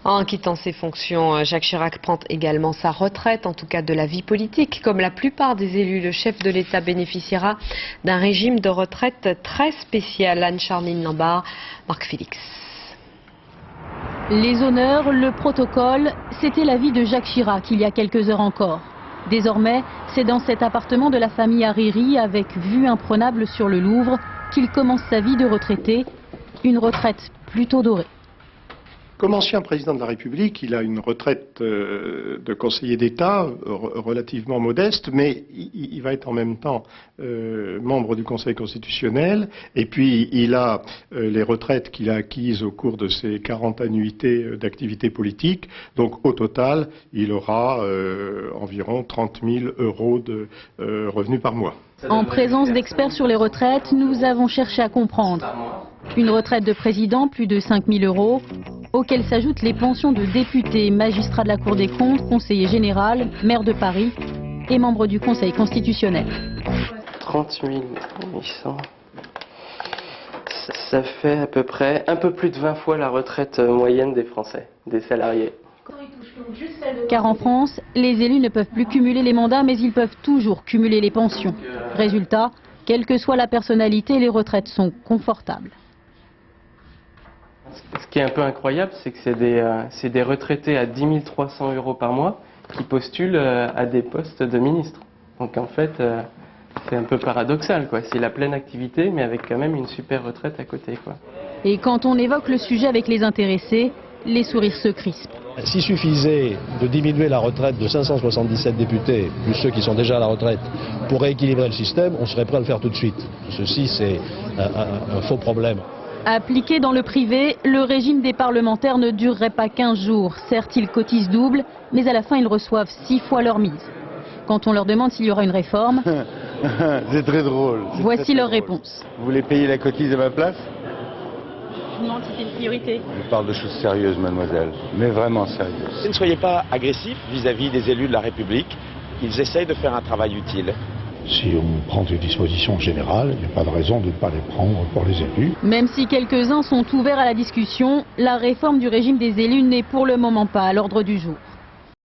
En quittant ses fonctions, Jacques Chirac prend également sa retraite, en tout cas de la vie politique. Comme la plupart des élus, le chef de l'État bénéficiera d'un régime de retraite très spécial. Anne-Charline Lambard, Marc Félix. Les honneurs, le protocole, c'était la vie de Jacques Chirac il y a quelques heures encore. Désormais, c'est dans cet appartement de la famille Hariri, avec vue imprenable sur le Louvre, qu'il commence sa vie de retraité, une retraite plutôt dorée. Comme ancien président de la République, il a une retraite de conseiller d'État relativement modeste, mais il va être en même temps membre du Conseil constitutionnel. Et puis, il a les retraites qu'il a acquises au cours de ses 40 annuités d'activité politique. Donc, au total, il aura environ 30 000 € de revenus par mois. En présence d'experts sur les retraites, nous avons cherché à comprendre. Une retraite de président, plus de 5 000 €, auxquelles s'ajoutent les pensions de députés, magistrats de la Cour des comptes, conseiller général, maire de Paris et membre du Conseil constitutionnel. 30 800. Ça fait à peu près un peu plus de 20 fois la retraite moyenne des Français, des salariés. Car en France, les élus ne peuvent plus cumuler les mandats, mais ils peuvent toujours cumuler les pensions. Résultat, quelle que soit la personnalité, les retraites sont confortables. Ce qui est un peu incroyable, c'est que c'est des retraités à 10 300 € par mois qui postulent à des postes de ministre. Donc en fait, c'est un peu paradoxal, quoi. C'est la pleine activité, mais avec quand même une super retraite à côté, quoi. Et quand on évoque le sujet avec les intéressés, les sourires se crispent. S'il suffisait de diminuer la retraite de 577 députés, plus ceux qui sont déjà à la retraite, pour rééquilibrer le système, on serait prêt à le faire tout de suite. Ceci, c'est un faux problème. Appliqué dans le privé, le régime des parlementaires ne durerait pas 15 jours. Certes, ils cotisent double, mais à la fin, ils reçoivent 6 fois leur mise. Quand on leur demande s'il y aura une réforme, c'est très drôle. Voici leur réponse. Vous voulez payer la cotise à ma place? Je vous demande si c'est une priorité. Je parle de choses sérieuses, mademoiselle, mais vraiment sérieuses. Ne soyez pas agressifs vis-à-vis des élus de la République. Ils essayent de faire un travail utile. Si on prend des dispositions générales, il n'y a pas de raison de ne pas les prendre pour les élus. Même si quelques-uns sont ouverts à la discussion, la réforme du régime des élus n'est pour le moment pas à l'ordre du jour.